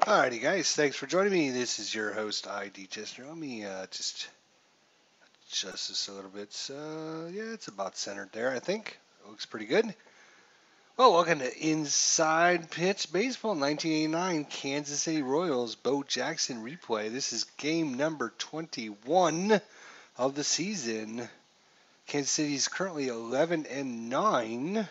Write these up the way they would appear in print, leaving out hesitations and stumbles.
Alrighty, guys, thanks for joining me. This is your host, ID Chester. Let me just adjust this a little bit. So, yeah, it's about centered there, I think. It looks pretty good. Well, welcome to Inside Pitch Baseball 1989 Kansas City Royals Bo Jackson replay. This is game number 21 of the season. Kansas City is currently 11-9.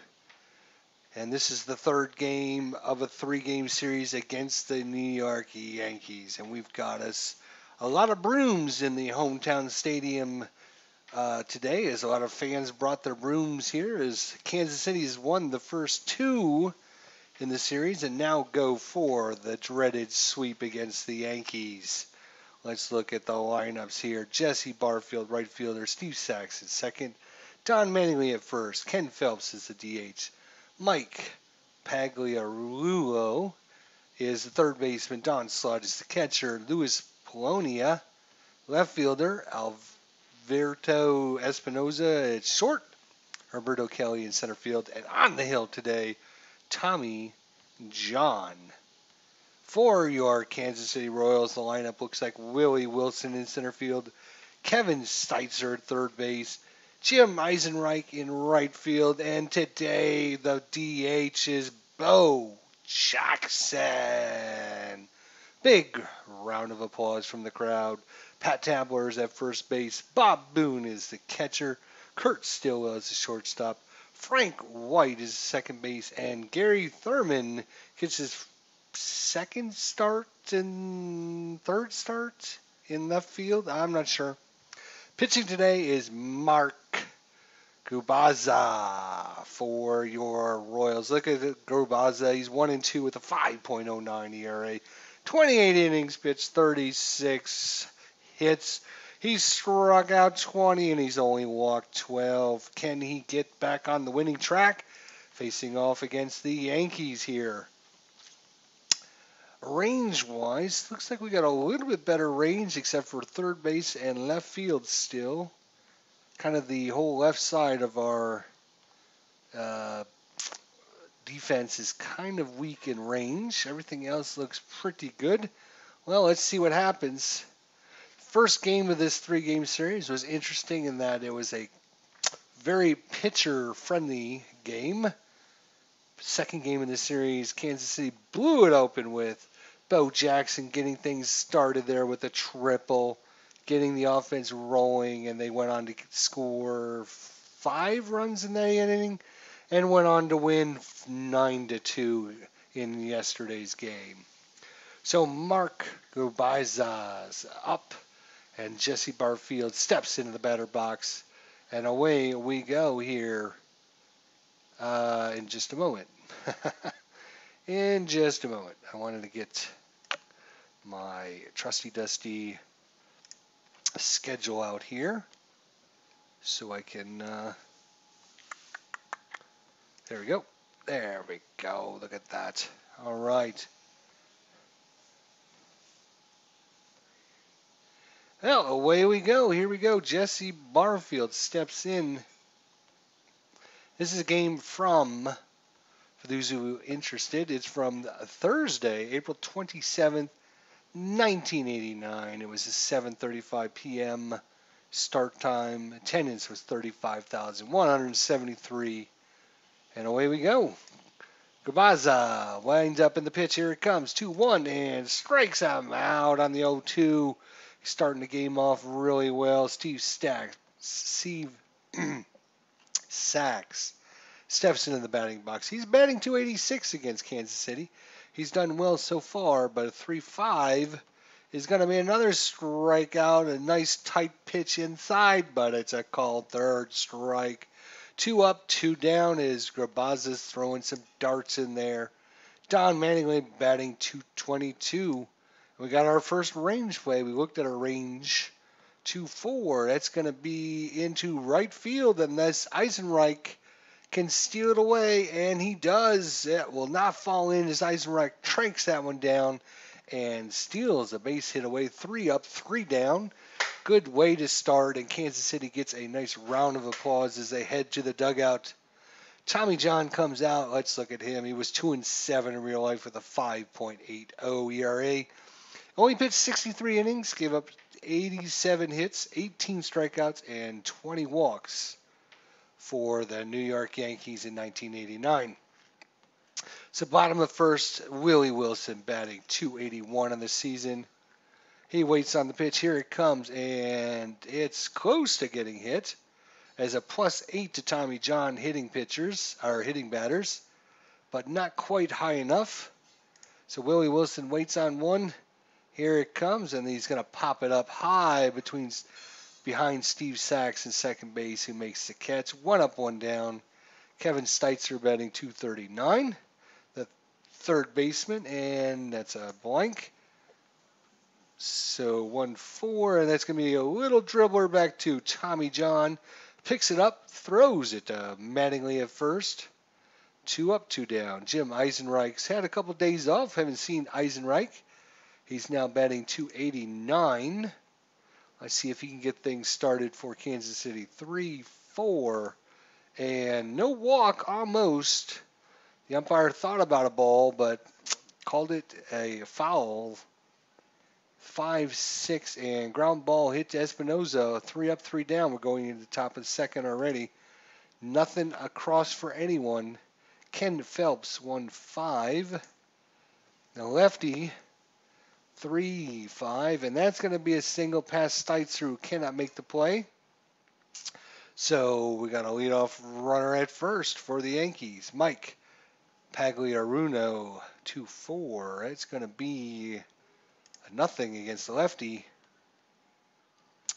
And this is the third game of a three-game series against the New York Yankees. And we've got us a lot of brooms in the hometown stadium today, as a lot of fans brought their brooms here, as Kansas City has won the first two in the series and now go for the dreaded sweep against the Yankees. Let's look at the lineups here. Jesse Barfield, right fielder. Steve Sachs at second. Don Mattingly at first. Ken Phelps is the DH. Mike Pagliarulo is the third baseman. Don Sludge is the catcher. Luis Polonia, left fielder. Alberto Espinoza at short. Roberto Kelly in center field. And on the hill today, Tommy John. For your Kansas City Royals, the lineup looks like Willie Wilson in center field. Kevin Steitzer at third base. Jim Eisenreich in right field, and today the DH is Bo Jackson. Big round of applause from the crowd. Pat Tabler is at first base. Bob Boone is the catcher. Kurt Stillwell is the shortstop. Frank White is second base, and Gary Thurman gets his second start and third start in left field. I'm not sure. Pitching today is Mark Gubaza for your Royals. Look at Gubaza. He's 1-2 with a 5.09 ERA. 28 innings pitched, 36 hits. He's struck out 20 and he's only walked 12. Can he get back on the winning track? Facing off against the Yankees here. Range-wise, looks like we got a little bit better range except for third base and left field still. Kind of the whole left side of our defense is kind of weak in range. Everything else looks pretty good. Well, let's see what happens. First game of this three-game series was interesting in that it was a very pitcher-friendly game. Second game in the series, Kansas City blew it open with Bo Jackson getting things started there with a triple, getting the offense rolling, and they went on to score 5 runs in that inning and went on to win 9-2 in yesterday's game. So Mark Gubaza's up, and Jesse Barfield steps into the batter box, and away we go here. In just a moment. In just a moment. I wanted to get my trusty dusty schedule out here so I can there we go. There we go. Look at that. All right. Well, away we go. Here we go. Jesse Barfield steps in. This is a game from, for those who are interested, it's from Thursday, April 27th, 1989. It was a 7:35 p.m. start time. Attendance was 35,173. And away we go. Gubaza winds up in the pitch. Here it comes. 2-1 and strikes him out on the 0-2. He's starting the game off really well. Steve Sachs steps into the batting box. He's batting .286 against Kansas City. He's done well so far, but a 3-5 is going to be another strikeout. A nice tight pitch inside, but it's a called third strike. 2 up, 2 down as Gubaza's throwing some darts in there. Don Mattingly batting .222. We got our first range play. We looked at our range 2-4. That's going to be into right field unless Eisenreich can steal it away, and he does. It will not fall in as Eisenreich tranks that one down and steals a base hit away. 3 up, 3 down. Good way to start, and Kansas City gets a nice round of applause as they head to the dugout Tommy John comes out. Let's look at him. He was 2-7 in real life with a 5.80 ERA. Only pitched 63 innings, gave up 87 hits, 18 strikeouts, and 20 walks for the New York Yankees in 1989. So bottom of the first, Willie Wilson batting 281 on the season. He waits on the pitch. Here it comes, and it's close to getting hit as a +8 to Tommy John hitting batters, but not quite high enough. So Willie Wilson waits on one. Here it comes, and he's going to pop it up high behind Steve Sachs in second base, who makes the catch. One up, one down. Kevin Steitzer batting 239, the third baseman, and that's a blank. So 1-4, and that's going to be a little dribbler back to Tommy John. Picks it up, throws it to Mattingly at first. 2 up, 2 down. Jim Eisenreich's had a couple days off. Haven't seen Eisenreich. He's now batting 289. Let's see if he can get things started for Kansas City. 3-4, and no walk almost. The umpire thought about a ball, but called it a foul. 5-6, and ground ball hit to Espinoza. 3 up, 3 down. We're going into the top of the second already. Nothing across for anyone. Ken Phelps 1-5. The lefty 3-5, and that's going to be a single pass. Steitzer, who cannot make the play. So we got a leadoff runner at first for the Yankees. Mike Pagliaruno 2-4. It's going to be nothing against the lefty.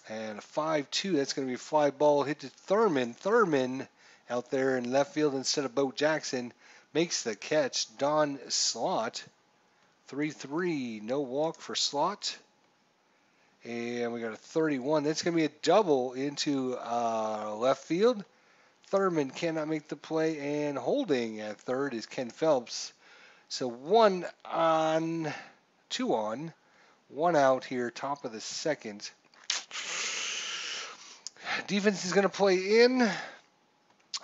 And a 5-2. That's going to be a fly ball hit to Thurman. Thurman out there in left field instead of Bo Jackson makes the catch. Don Slott. 3-3. No walk for Slott. And we got a 31. That's going to be a double into left field. Thurman cannot make the play, and holding at third is Ken Phelps. So 1 on, 2 on. 1 out here, top of the second. Defense is going to play in,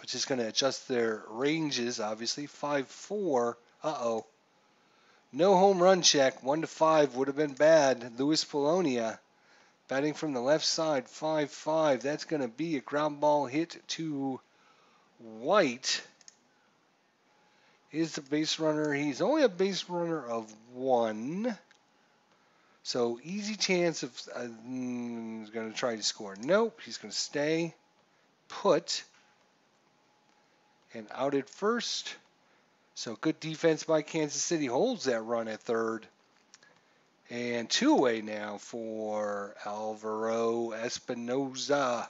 which is going to adjust their ranges, obviously. 5-4. Uh-oh. No home run check. 1-5 would have been bad. Luis Polonia batting from the left side. 5-5. That's going to be a ground ball hit to White. Is the base runner. He's only a base runner of 1. So easy chance of he's going to try to score. Nope, he's going to stay put and out at first. So good defense by Kansas City holds that run at third. And 2 away now for Alvaro Espinoza.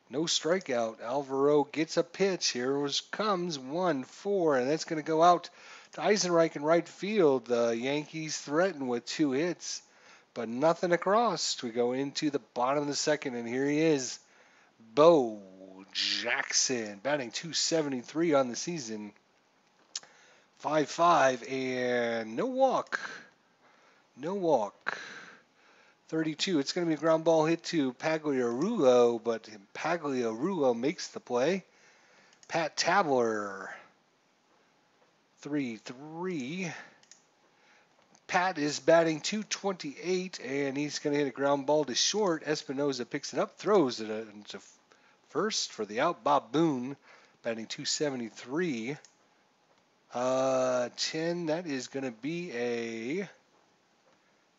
No strikeout. Alvaro gets a pitch. Here comes 1-4, and that's going to go out to Eisenreich in right field. The Yankees threaten with 2 hits, but nothing across. We go into the bottom of the second, and here he is, Bo Jackson, batting 273 on the season. 5-5, and no walk. No walk. 32. It's going to be a ground ball hit to Pagliarulo, but Pagliarulo makes the play. Pat Tabler, 3-3. Pat is batting 228, and he's going to hit a ground ball to short. Espinoza picks it up, throws it into first for the out. Bob Boone, batting 273. 10, that is going to be a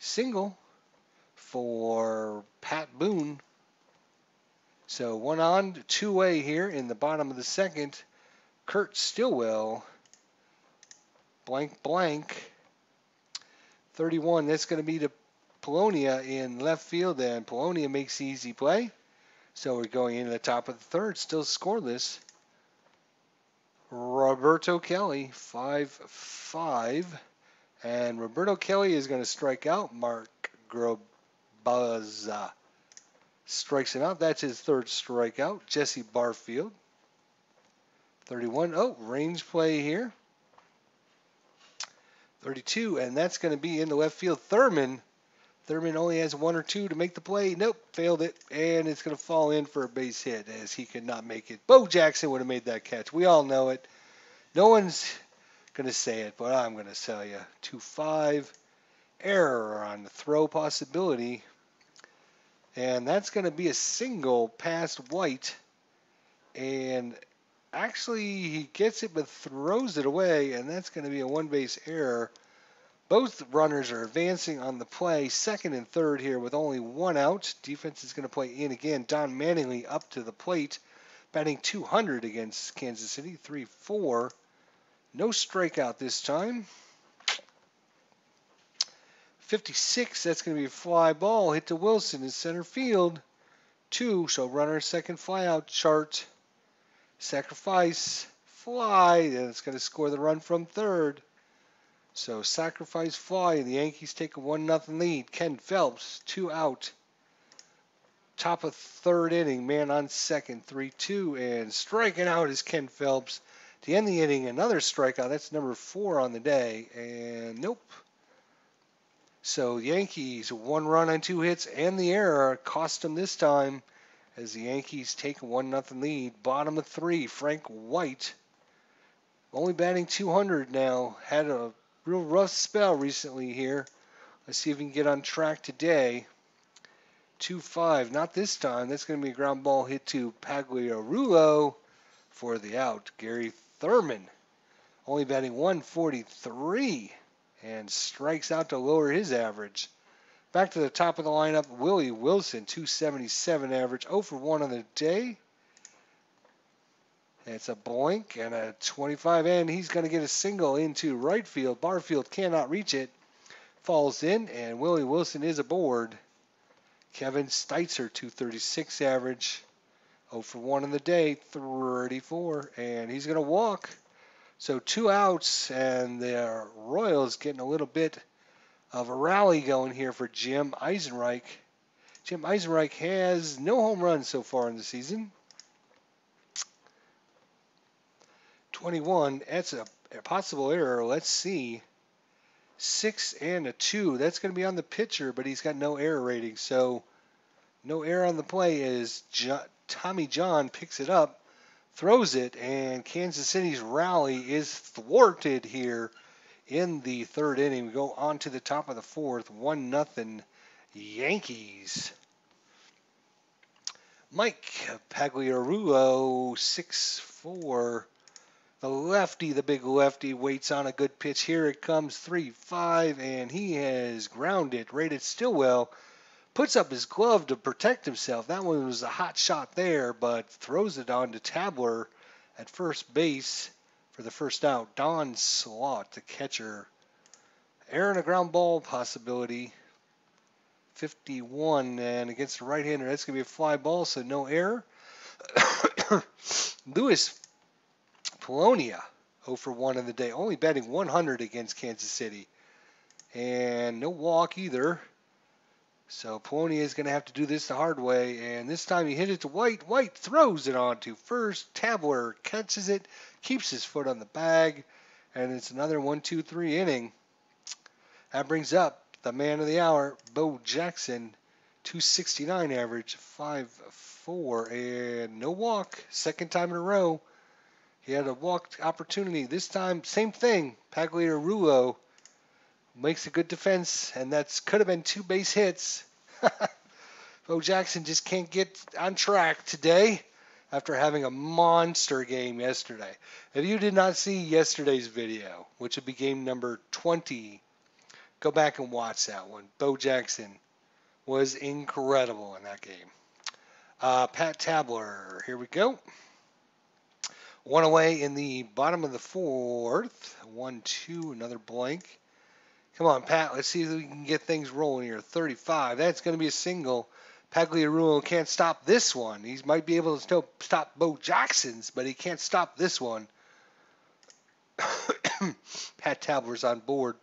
single for Pat Boone. So 1 on, 2 away here in the bottom of the second. Kurt Stillwell, blank, blank. 31, that's going to be to Polonia in left field, and Polonia makes the easy play. So we're going into the top of the third, still scoreless. Roberto Kelly, 5-5. And Roberto Kelly is going to strike out. Mark Grobaza strikes him out. That's his third strikeout. Jesse Barfield, 31. Oh, range play here. 32, and that's going to be in the left field. Thurman Thurman only has one or two to make the play. Nope, failed it. And it's going to fall in for a base hit as he could not make it. Bo Jackson would have made that catch. We all know it. No one's going to say it, but I'm going to tell you. 2-5. Error on the throw possibility. And that's going to be a single past White. And actually, he gets it but throws it away, and that's going to be a one-base error. Both runners are advancing on the play, second and third here with only one out. Defense is going to play in again. Don Mattingly up to the plate, batting 200 against Kansas City, 3-4. No strikeout this time. 56, that's going to be a fly ball. Hit to Wilson in center field. 2, so runner second fly out chart. Sacrifice, fly, and it's going to score the run from third. So sacrifice fly, and the Yankees take a 1-0 lead. Ken Phelps, 2 out. Top of third inning, man on second, 3-2, and striking out is Ken Phelps. To end the inning, another strikeout. That's number 4 on the day, and nope. So Yankees, 1 run on 2 hits, and the error cost them this time as the Yankees take a 1-0 lead. Bottom of 3, Frank White, only batting 200 now. Had a real rough spell recently here. Let's see if he can get on track today. 2-5, not this time. That's going to be a ground ball hit to Pagliarulo for the out. Gary Thurman, only batting 143, and strikes out to lower his average. Back to the top of the lineup, Willie Wilson, 277 average, 0 for 1 on the day. It's a blank and a 25, and he's going to get a single into right field. Barfield cannot reach it. Falls in, and Willie Wilson is aboard. Kevin Steitzer, 236 average, 0 for 1 on the day, 34, and he's going to walk. So 2 outs, and the Royals getting a little bit of a rally going here for Jim Eisenreich. Jim Eisenreich has no home runs so far in the season. 21, that's a possible error. Let's see. 6 and a 2. That's going to be on the pitcher, but he's got no error rating. So no error on the play as Tommy John picks it up, throws it, and Kansas City's rally is thwarted here in the third inning. We go on to the top of the fourth, 1-0 Yankees. Mike Pagliarulo, 6'4". The lefty, the big lefty, waits on a good pitch. Here it comes, 3-5, and he has grounded, rated Stillwell. Puts up his glove to protect himself. That one was a hot shot there, but throws it on to Tabler at first base for the first out. Don Slaught, the catcher. Error and a ground ball possibility. 51, and against the right-hander, that's going to be a fly ball, so no error. Louis Polonia, 0 for 1 in the day, only batting 100 against Kansas City. And no walk either. So Polonia is going to have to do this the hard way, and this time he hit it to White. White throws it on to first. Tabler catches it, keeps his foot on the bag, and it's another 1-2-3 inning. That brings up the man of the hour, Bo Jackson, 269 average, 5-4, and no walk. Second time in a row. He had a walk opportunity. This time, same thing. Pagliarulo makes a good defense, and that's could have been 2 base hits. Bo Jackson just can't get on track today after having a monster game yesterday. If you did not see yesterday's video, which would be game number 20, go back and watch that one. Bo Jackson was incredible in that game. Pat Tabler, here we go. 1 away in the bottom of the fourth. 1-2, another blank. Come on, Pat. Let's see if we can get things rolling here. 35. That's going to be a single. Pagliarulo can't stop this one. He might be able to still stop Bo Jackson's, but he can't stop this one. Pat Tabler's on board.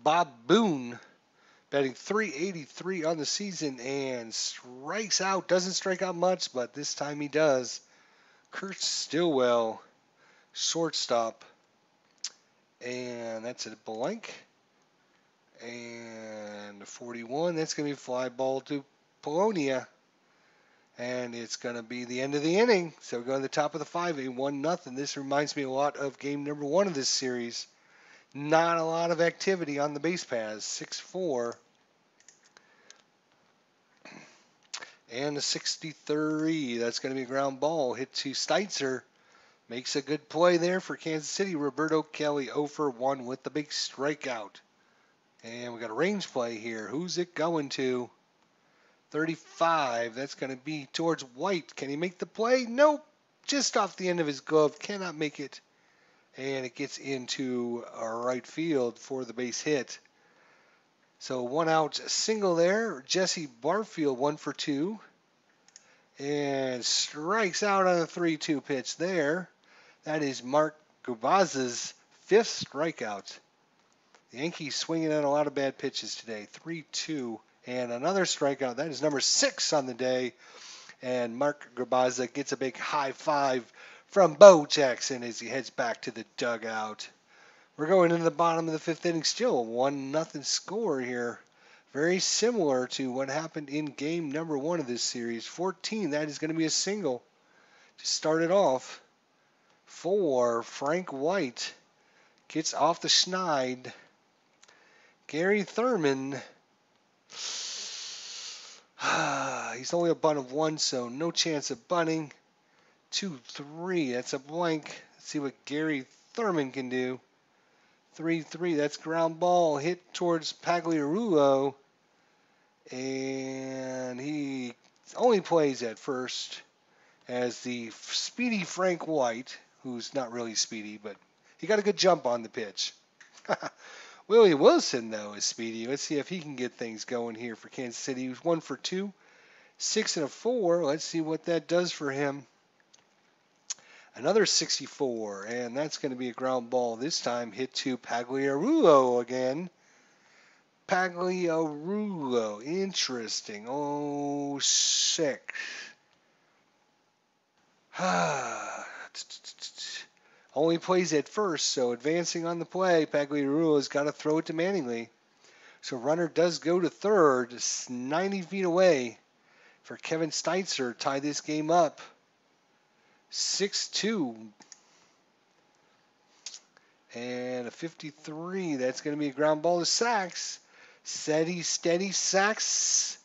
Bob Boone, batting 383 on the season and strikes out. Doesn't strike out much, but this time he does. Kurt Stillwell, shortstop, and that's a blank. And 41, that's going to be fly ball to Polonia. And it's going to be the end of the inning. So we're going to the top of the 5, a 1-0. This reminds me a lot of game number 1 of this series. Not a lot of activity on the base paths. 6-4. And the 63, that's going to be a ground ball. Hit to Steitzer. Makes a good play there for Kansas City. Roberto Kelly 0 for 1 with the big strikeout. And we got a range play here. Who's it going to? 35. That's going to be towards White. Can he make the play? Nope. Just off the end of his glove. Cannot make it. And it gets into our right field for the base hit. So 1 out single there. Jesse Barfield 1 for 2. And strikes out on a 3-2 pitch there. That is Mark Gubaza's 5th strikeout. The Yankees swinging on a lot of bad pitches today. 3-2 and another strikeout. That is number 6 on the day. And Mark Gubaza gets a big high five from Bo Jackson as he heads back to the dugout. We're going into the bottom of the 5th inning still. 1-0 score here. Very similar to what happened in game number 1 of this series. 14, that is going to be a single to start it off for Frank White. Gets off the schneid. Gary Thurman, he's only a bunt of 1, so no chance of bunting. 2-3, that's a blank. Let's see what Gary Thurman can do. 3-3, that's ground ball hit towards Pagliarulo. And he only plays at first as the speedy Frank White, who's not really speedy, but he got a good jump on the pitch. Willie Wilson, though, is speedy. Let's see if he can get things going here for Kansas City. He was 1 for 2, 6 and a 4. Let's see what that does for him. Another 64, and that's going to be a ground ball. This time hit to Pagliarulo again. Pagliarulo, interesting. 0-6. Only plays at first, so advancing on the play, Pagliarulo's got to throw it to Mattingly. So runner does go to third, 90 feet away for Kevin Steitzer. Tie this game up. 6-2. And a 53. That's going to be a ground ball to Sachs. Steady Sachs.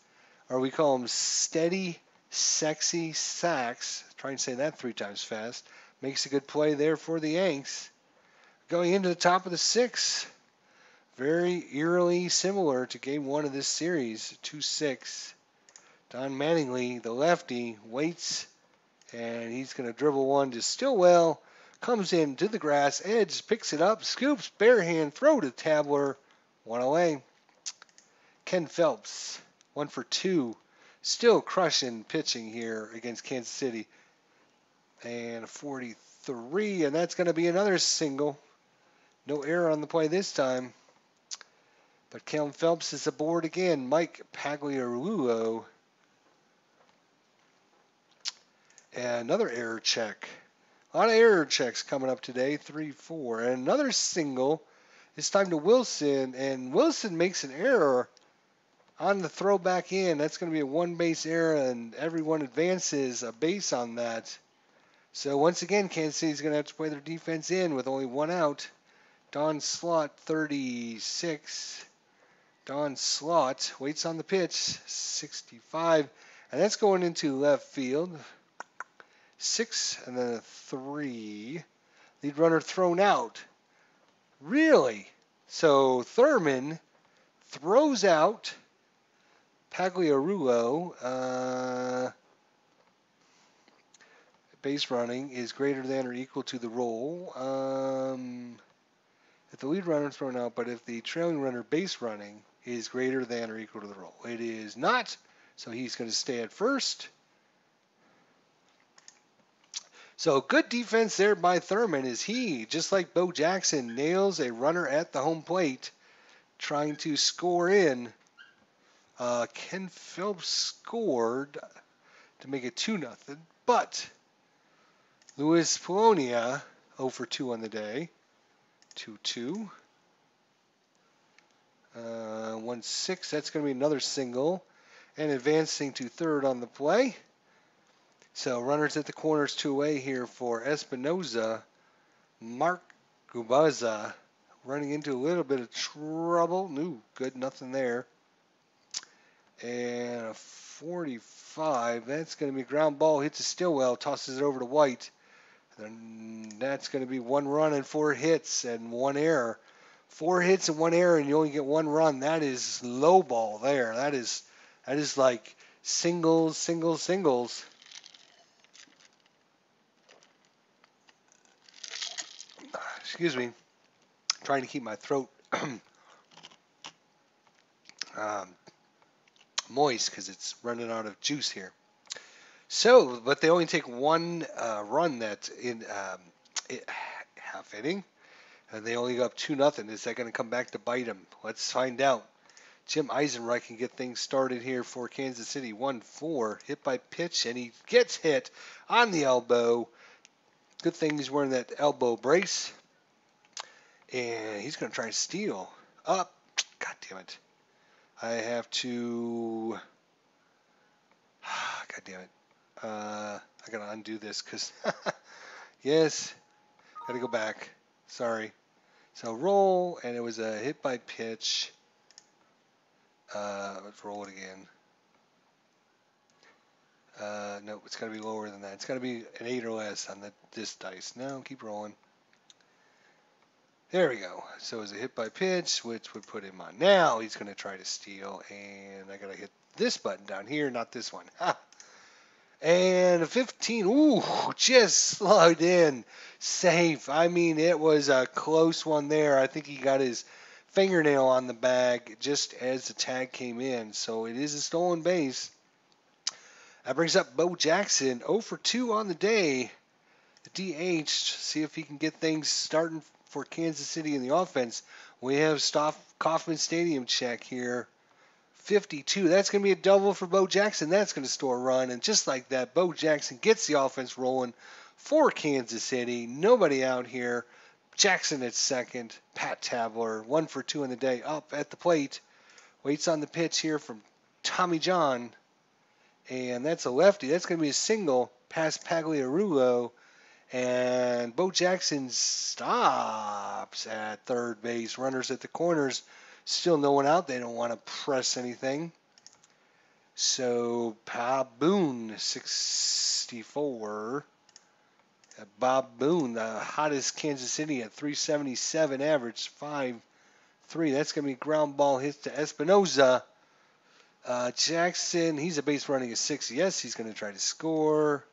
Or we call him Steady, Sexy Sachs. Try and say that 3 times fast. Makes a good play there for the Yanks. Going into the top of the 6th. Very eerily similar to game 1 of this series. 2-6. Don Mattingly, the lefty, waits. And he's going to dribble one to Stillwell. Comes in to the grass edge. Picks it up. Scoops. Bare hand. Throw to Tabler. 1 away. Ken Phelps. 1 for 2. Still crushing pitching here against Kansas City. And a 43, and that's going to be another single. No error on the play this time. But Ken Phelps is aboard again. Mike Pagliarulo. And another error check. A lot of error checks coming up today. 3-4. And another single. This time to Wilson. And Wilson makes an error on the throw back in. That's going to be a 1-base error, and everyone advances a base on that. So once again, Kansas City's going to have to play their defense in with only 1 out. Don Slott, 36. Don Slott waits on the pitch, 65. And that's going into left field. 6 and then a 3. Lead runner thrown out. Really? So Thurman throws out Pagliarulo. Base running is greater than or equal to the roll. If the lead runner is thrown out, but if the trailing runner base running is greater than or equal to the roll. It is not, so he's going to stay at first. So good defense there by Thurman as he, just like Bo Jackson, nails a runner at the home plate, trying to score in. Ken Phelps scored to make it 2-0, but Luis Polonia, 0 for 2 on the day. 2-2. 1-6. That's going to be another single. And advancing to third on the play. So runners at the corners, 2 away here for Espinoza. Mark Gubaza running into a little bit of trouble. No, good, nothing there. And a 45. That's going to be a ground ball. Hits a Stillwell, tosses it over to White. And that's going to be 1 run and 4 hits and 1 error. 4 hits and 1 error, and you only get 1 run. That is low ball there. That is like singles, singles, singles. Excuse me. Trying to keep my throat moist because it's running out of juice here. So, but they only take 1 run that's in half inning, and they only go up 2-0. Is that going to come back to bite them? Let's find out. Jim Eisenreich can get things started here for Kansas City. 1-4, hit by pitch, and he gets hit on the elbow. Good thing he's wearing that elbow brace. And he's going to try to steal. Up. God damn it. I have to... God damn it. I got to undo this because... yes. Got to go back. Sorry. So roll, and it was a hit by pitch. Let's roll it again. No, it's got to be lower than that. It's got to be an 8 or less on this dice. No, keep rolling. There we go. So it was a hit by pitch, which would put him on. Now he's going to try to steal, and I got to hit this button down here, not this one. Ha! And a 15. Ooh, just slid in. Safe. I mean, it was a close one there. I think he got his fingernail on the bag just as the tag came in. So it is a stolen base. That brings up Bo Jackson, 0 for 2 on the day. DH, see if he can get things starting for Kansas City in the offense. We have Kauffman Stadium check here. 52. That's going to be a double for Bo Jackson. That's going to store a run. And just like that, Bo Jackson gets the offense rolling for Kansas City. Nobody out here. Jackson at second. Pat Tabler, 1 for 2 in the day. Up at the plate. Waits on the pitch here from Tommy John. And that's a lefty. That's going to be a single past Pagliarulo. And Bo Jackson stops at third base. Runners at the corners. Still no one out. They don't want to press anything. So Bob Boone, 64. Bob Boone, the hottest Kansas City at 377 average, 5-3. That's going to be ground ball hits to Espinoza. Jackson, he's a base running a 6. Yes, he's going to try to score.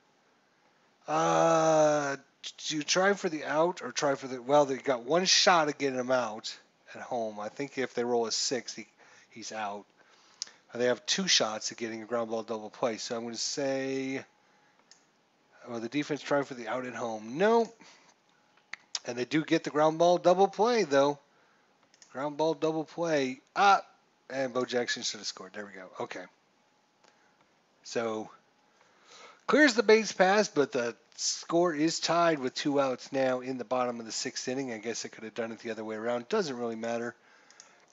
Do you try for the out or try for the... Well, they got 1 shot at getting him out at home. I think if they roll a 6, he's out. They have 2 shots at getting a ground ball double play. So I'm going to say... Well, the defense trying for the out at home. No. And they do get the ground ball double play, though. Ground ball double play. And Bo Jackson should have scored. There we go. Okay. So, clears the base pass, but the score is tied with 2 outs now in the bottom of the 6th inning. I guess I could have done it the other way around. Doesn't really matter.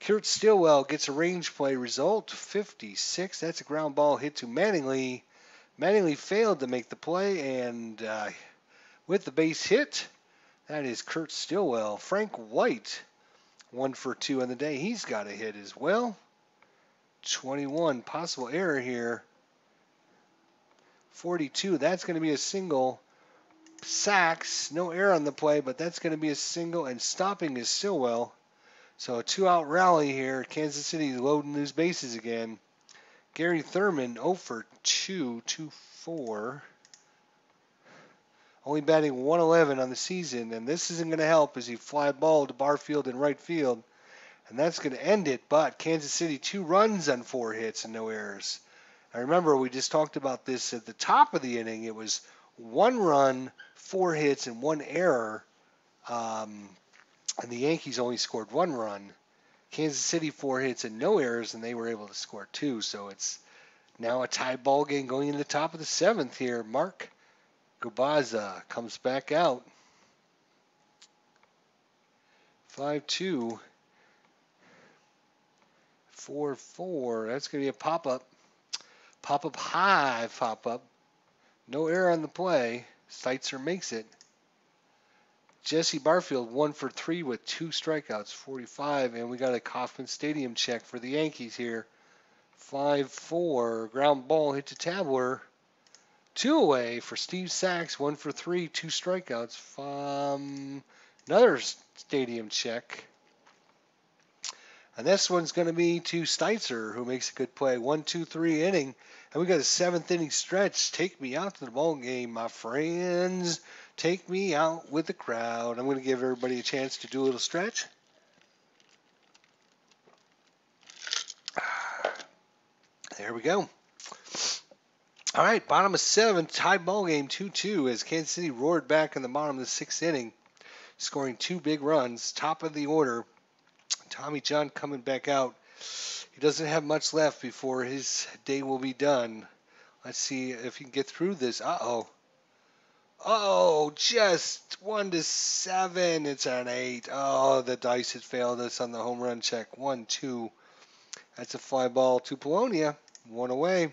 Kurt Stillwell gets a range play result, 56. That's a ground ball hit to Mattingly. Mattingly failed to make the play, and with the base hit, that is Kurt Stillwell. Frank White, 1 for 2 on the day. He's got a hit as well. 21, possible error here. 42, that's going to be a single. Sacks, no error on the play, but that's going to be a single, and stopping is Stillwell. So a 2-out rally here. Kansas City loading those bases again. Gary Thurman, 0 for 2, 2-4. Only batting 111 on the season, and this isn't going to help as he fly a ball to Barfield in right field. And that's going to end it, but Kansas City 2 runs on 4 hits and no errors. I remember we just talked about this at the top of the inning. It was 1 run, 4 hits, and 1 error. And the Yankees only scored 1 run. Kansas City 4 hits and no errors, and they were able to score 2. So it's now a tie ball game going into the top of the 7th here. Mark Gubaza comes back out. 5-2. 4-4. That's going to be a pop-up. Pop-up high pop-up. No error on the play. Seitzer makes it. Jesse Barfield 1 for 3 with 2 strikeouts, 45, and we got a Kauffman Stadium check for the Yankees here. 5-4, ground ball hit to Tabler. 2 away for Steve Sachs, 1 for 3, 2 strikeouts. Another stadium check. And this one's going to be to Steitzer, who makes a good play. 1-2-3 inning. And we got a 7th inning stretch. Take me out to the ball game, my friends. Take me out with the crowd. I'm going to give everybody a chance to do a little stretch. There we go. All right, bottom of 7, tied ball game 2-2 as Kansas City roared back in the bottom of the 6th inning, scoring 2 big runs. Top of the order, Tommy John coming back out. He doesn't have much left before his day will be done. Let's see if he can get through this. Oh, just 1-7. It's an 8. Oh, the dice had failed us on the home run check. 1-2. That's a fly ball to Polonia. 1 away.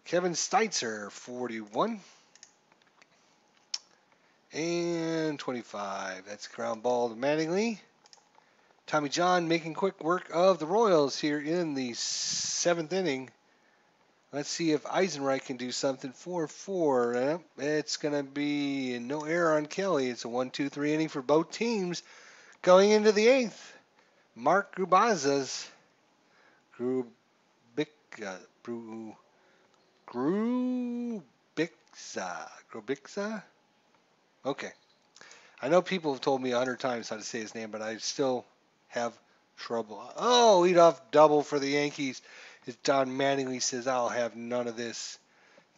Kevin Steitzer, 41. And 25. That's ground ball to Mattingly. Tommy John making quick work of the Royals here in the 7th inning. Let's see if Eisenreich can do something. 4-4. It's going to be no error on Kelly. It's a 1-2-3 inning for both teams. Going into the 8th, Mark Grubixa. Grubixa? Okay. I know people have told me 100 times how to say his name, but I still have trouble. Oh, leadoff double for the Yankees. As Don Mattingly says, I'll have none of this.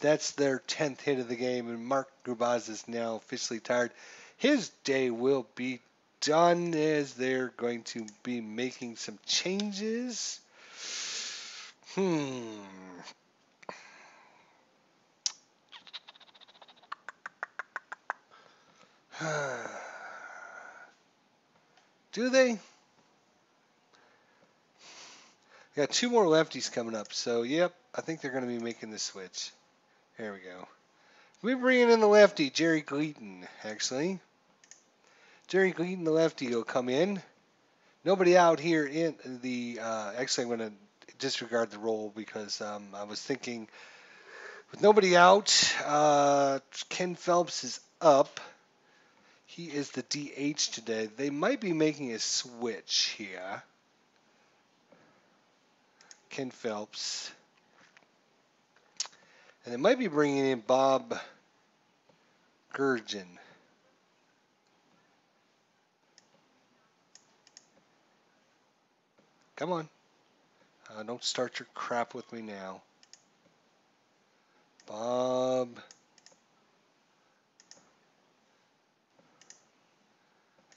That's their 10th hit of the game, and Mark Grubixa is now officially tired. His day will be done as they're going to be making some changes. Do they? Got 2 more lefties coming up, so yep, I think they're going to be making the switch. There we go. We're bringing in the lefty, Jerry Gleaton, actually. Jerry Gleaton, the lefty, will come in. Nobody out here in the, actually I'm going to disregard the role because I was thinking with nobody out, Ken Phelps is up. He is the DH today. They might be making a switch here. Ken Phelps. And they might be bringing in Bob Gurgen. Come on. Don't start your crap with me now. Bob.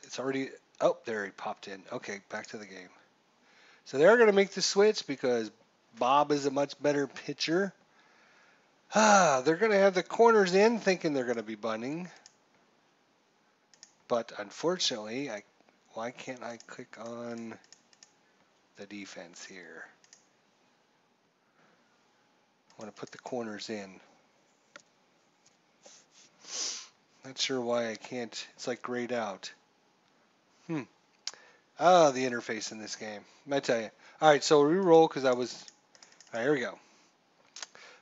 It's already... Oh, there he popped in. Okay, back to the game. So they're going to make the switch because Bob is a much better pitcher. They're going to have the corners in thinking they're going to be bunting. But unfortunately, why can't I click on the defense here? I want to put the corners in. Not sure why I can't. It's like grayed out. The interface in this game. I tell you. All right, so re-roll because I was... All right, here we go.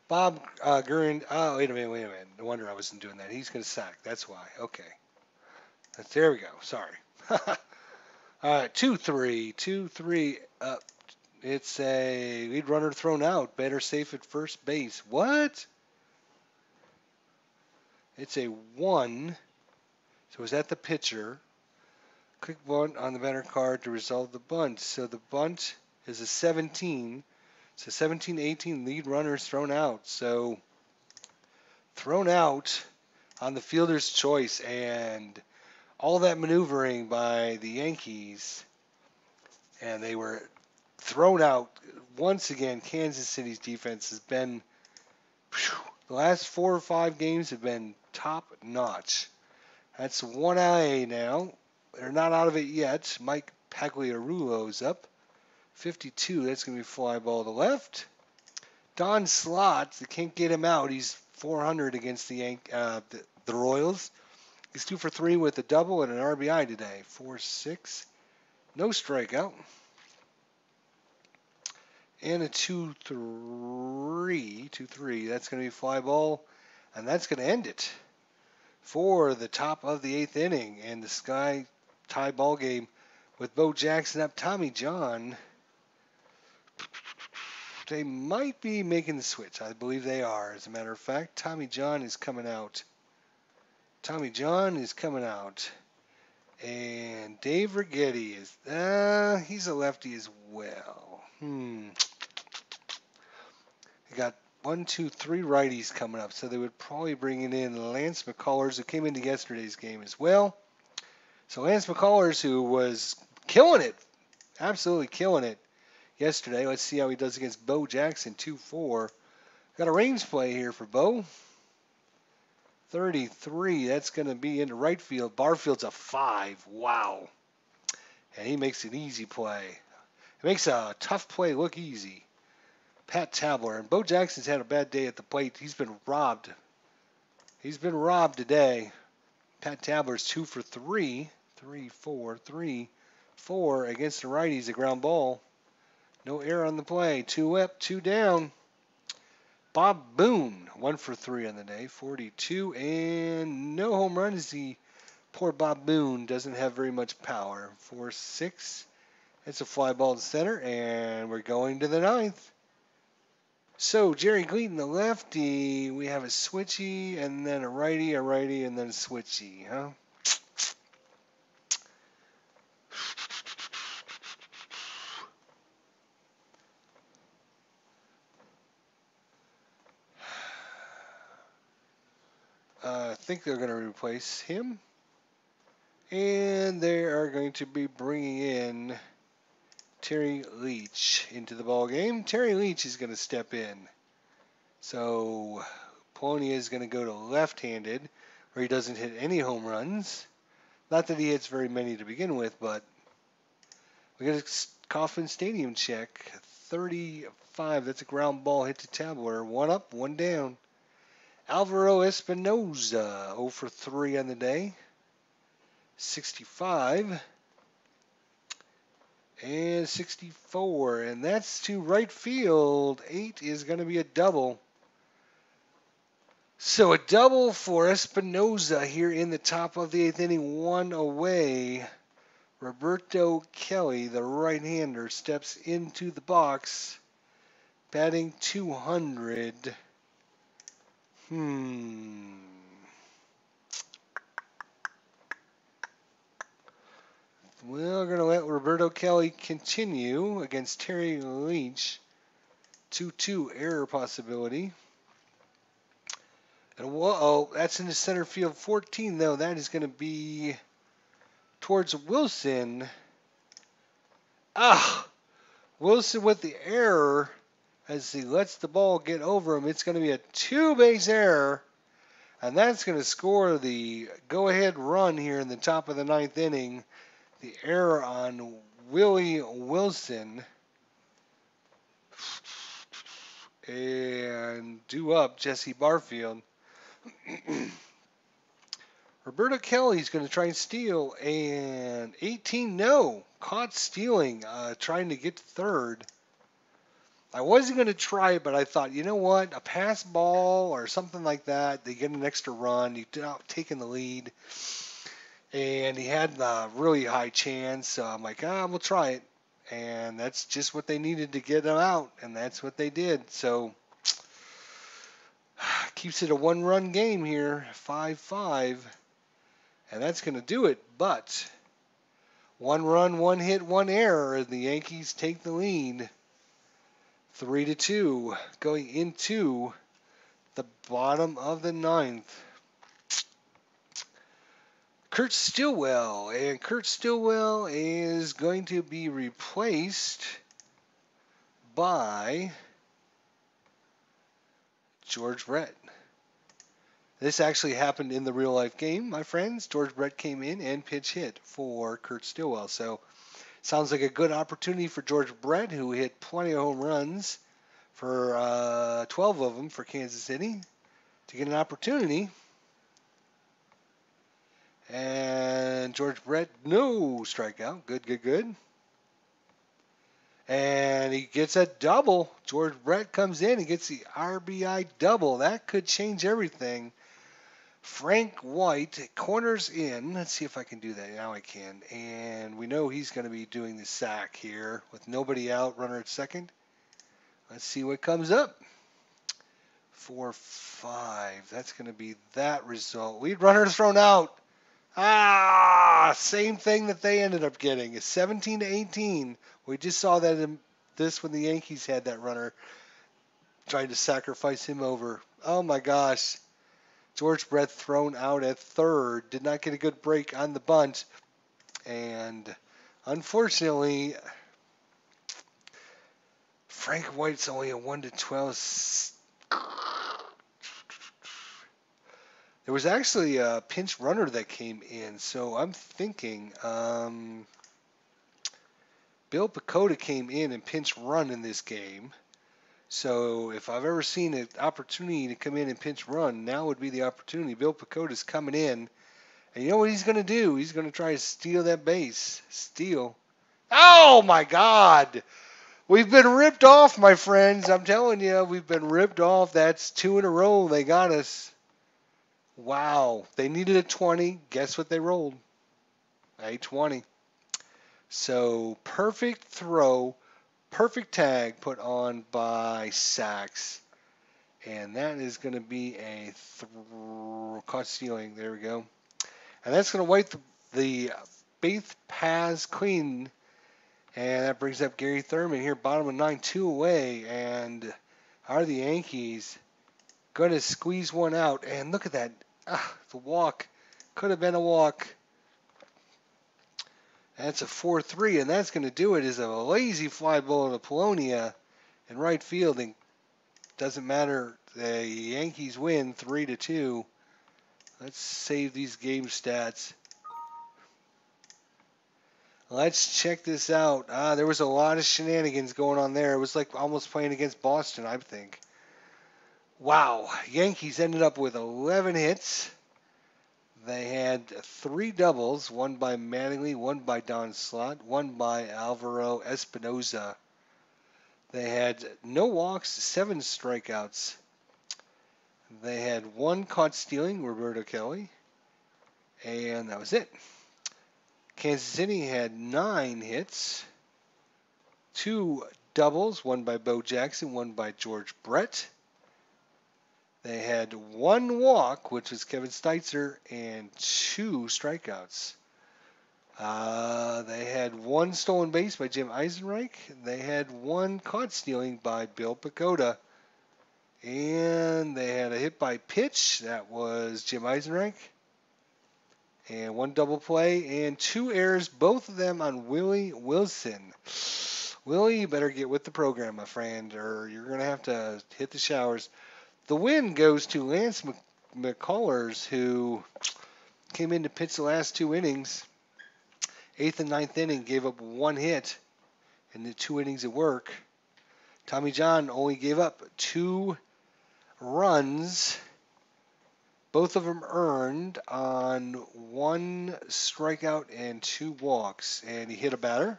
Bob Gurren. Oh, wait a minute. No wonder I wasn't doing that. He's going to sack. That's why. Okay. There we go. Sorry. All right, 2-3. 2-3. It's a lead runner thrown out. Better safe at first base. What? It's a 1. So is that the pitcher? Click bunt on the batter card to resolve the bunt. So the bunt is a 17. So 17-18 lead runners thrown out. So thrown out on the fielder's choice, and all that maneuvering by the Yankees, and they were thrown out. Once again, Kansas City's defense has been, the last 4 or 5 games have been top notch. That's 1A now. They're not out of it yet. Mike Pagliarulo's up. 52, that's going to be fly ball to left. Don Slott, they can't get him out. He's 400 against the Royals. He's 2 for 3 with a double and an RBI today. 4-6. No strikeout. And a 2-3. 2-3. That's going to be fly ball. And that's going to end it for the top of the 8th inning. And the Sky tie ball game with Bo Jackson up. Tommy John, they might be making the switch. I believe they are. As a matter of fact, Tommy John is coming out. Tommy John is coming out. And Dave Righetti is, he's a lefty as well. You got 1, 2, 3 righties coming up. So they would probably bring in Lance McCullers, who came into yesterday's game as well. So Lance McCullers, who was killing it, absolutely killing it yesterday. Let's see how he does against Bo Jackson, 2-4. Got a range play here for Bo. 33, that's going to be into right field. Barfield's a 5. Wow. And he makes an easy play. It makes a tough play look easy. Pat Tabler. And Bo Jackson's had a bad day at the plate. He's been robbed. He's been robbed today. Pat Tabler's 2 for 3. 3, 4, 3, 4 against the righties. A ground ball. No error on the play. 2 up, 2 down. Bob Boone, 1 for 3 on the day, 42, and no home runs. The poor Bob Boone doesn't have very much power. 4-6. It's a fly ball to center, and we're going to the 9th. So Jerry Gleaton, the lefty. We have a switchy, and then a righty, and then a switchy, huh? I think they're going to replace him. And they are going to be bringing in Terry Leach into the ball game. Terry Leach is going to step in. So Polonia is going to go to left-handed, where he doesn't hit any home runs. Not that he hits very many to begin with, but we got a Kauffman Stadium check. 35. That's a ground ball hit to Tabler. 1 up, 1 down. Alvaro Espinoza, 0 for 3 on the day. 65. And 64. And that's to right field. 8 is going to be a double. So a double for Espinoza here in the top of the 8th inning. 1 away. Roberto Kelly, the right-hander, steps into the box, batting 200. We're going to let Roberto Kelly continue against Terry Leach. 2-2 error possibility. And whoa, that's in the center field. 14, though. That is going to be towards Wilson. Wilson with the error as he lets the ball get over him. It's going to be a 2-base error, and that's going to score the go-ahead run here in the top of the 9th inning. The error on Willie Wilson. And due up Jesse Barfield. Roberto Kelly's going to try and steal, and 18 no. Caught stealing, trying to get to third. I wasn't going to try it, but I thought, you know what, a pass ball or something like that, they get an extra run, you've taken the lead, and he had a really high chance, so I'm like, we'll try it. And that's just what they needed to get him out, and that's what they did. So keeps it a 1-run game here, 5-5. And that's going to do it. But 1 run, 1 hit, 1 error, and the Yankees take the lead. 3-2 going into the bottom of the 9th. Kurt Stillwell. And Kurt Stillwell is going to be replaced by George Brett. This actually happened in the real-life game, my friends. George Brett came in and pitch hit for Kurt Stillwell. So Sounds like a good opportunity for George Brett, who hit plenty of home runs for 12 of them for Kansas City, to get an opportunity. And George Brett, no strikeout. Good, good, good. And he gets a double. George Brett comes in and gets the RBI double. That could change everything. Frank White corners in. Let's see if I can do that. Now I can. And we know he's going to be doing the sack here with nobody out, runner at second. Let's see what comes up. 4-5. That's going to be that result. Lead runner thrown out. Same thing that they ended up getting. It's 17-18. We just saw that in this when the Yankees had that runner trying to sacrifice him over. Oh my gosh. George Brett thrown out at third. Did not get a good break on the bunt. And unfortunately, Frank White's only a 1-12. There was actually a pinch runner that came in, so I'm thinking Bill Pecota came in and pinch run in this game. So if I've ever seen an opportunity to come in and pinch run, now would be the opportunity. Bill Pecota's coming in, and you know what he's going to do? He's going to try to steal that base. Steal. Oh, my God! We've been ripped off, my friends. I'm telling you, we've been ripped off. That's 2 in a row. They got us. Wow. They needed a 20. Guess what they rolled? A 20. So perfect throw, perfect tag put on by Sachs. And that is going to be a caught stealing. There we go. And that's going to wipe the base pass clean. And that brings up Gary Thurman here, bottom of 9, 2 away. And are the Yankees going to squeeze one out? And look at that. The walk. Could have been a walk. That's a 4-3, and that's going to do it. Is a lazy fly ball to Polonia in right field. And doesn't matter. The Yankees win 3-2. Let's save these game stats. Let's check this out. There was a lot of shenanigans going on there. It was like almost playing against Boston, I think. Wow. Yankees ended up with 11 hits. They had 3 doubles, one by Mattingly, one by Don Slott, one by Alvaro Espinoza. They had no walks, 7 strikeouts. They had 1 caught stealing, Roberto Kelly, and that was it. Kansas City had 9 hits, 2 doubles, one by Bo Jackson, one by George Brett. They had 1 walk, which was Kevin Steitzer, and 2 strikeouts. They had 1 stolen base by Jim Eisenreich. They had 1 caught stealing by Bill Pecota. And they had a hit by pitch. That was Jim Eisenreich. And 1 double play and 2 errors, both of them on Willie Wilson. Willie, you better get with the program, my friend, or you're going to have to hit the showers. The win goes to Lance McCullers, who came in to pitch the last 2 innings. 8th and 9th inning, gave up 1 hit in the 2 innings of work. Tommy John only gave up 2 runs, both of them earned on 1 strikeout and 2 walks, and he hit a batter.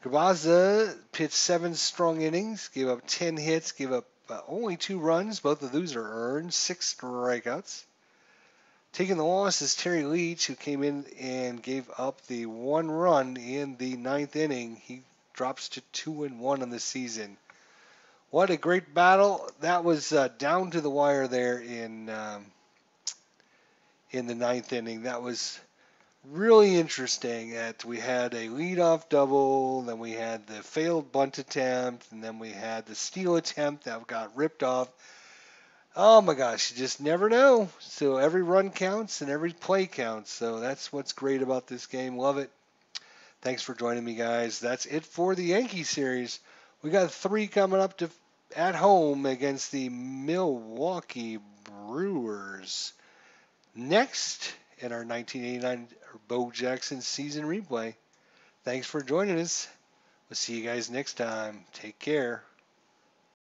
Grabaza pitched 7 strong innings, gave up 10 hits, gave up only 2 runs. Both of those are earned, 6 strikeouts. Taking the loss is Terry Leach, who came in and gave up the 1 run in the 9th inning. He drops to 2-1 on the season. What a great battle. That was down to the wire there in the 9th inning. That was really interesting that we had a leadoff double, then we had the failed bunt attempt, and then we had the steal attempt that got ripped off. Oh my gosh, you just never know. So every run counts and every play counts. So that's what's great about this game. Love it. Thanks for joining me, guys. That's it for the Yankee series. We got 3 coming up at home against the Milwaukee Brewers. Next in our 1989 Bo Jackson season replay. Thanks for joining us. We'll see you guys next time. Take care.